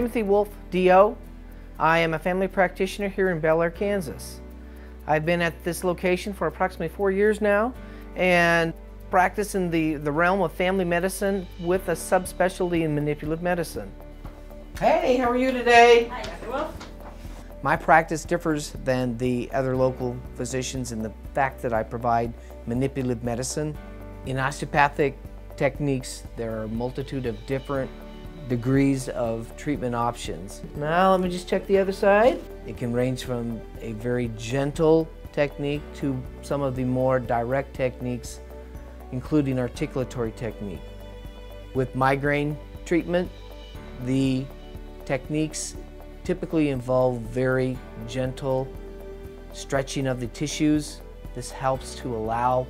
Timothy Wolff, DO. I am a family practitioner here in Bel Air, Kansas. I've been at this location for approximately 4 years now and practice in the realm of family medicine with a subspecialty in manipulative medicine. Hey, how are you today? Hi, Dr. Wolff. My practice differs than the other local physicians in the fact that I provide manipulative medicine. In osteopathic techniques, there are a multitude of different degrees of treatment options. Now let me just check the other side. It can range from a very gentle technique to some of the more direct techniques, including articulatory technique. With migraine treatment, the techniques typically involve very gentle stretching of the tissues. This helps to allow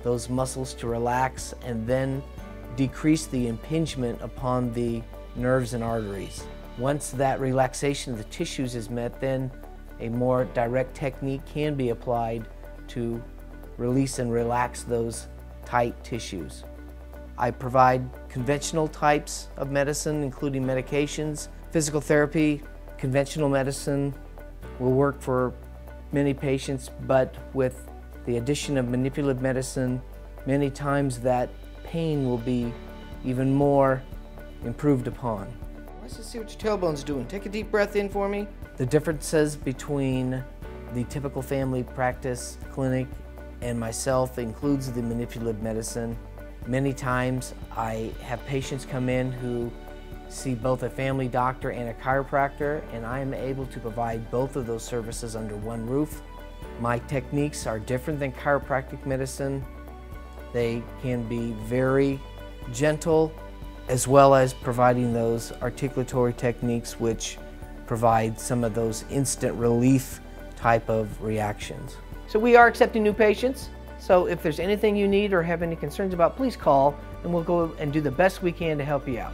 those muscles to relax and then decrease the impingement upon the nerves and arteries. Once that relaxation of the tissues is met, then a more direct technique can be applied to release and relax those tight tissues. I provide conventional types of medicine, including medications, physical therapy. Conventional medicine will work for many patients, but with the addition of manipulative medicine, many times that pain will be even more improved upon. Let's just see what your tailbone's doing. Take a deep breath in for me. The differences between the typical family practice clinic and myself includes the manipulative medicine. Many times I have patients come in who see both a family doctor and a chiropractor, and I am able to provide both of those services under one roof. My techniques are different than chiropractic medicine. They can be very gentle, as well as providing those articulatory techniques which provide some of those instant relief type of reactions. So we are accepting new patients, so if there's anything you need or have any concerns about, please call and we'll go and do the best we can to help you out.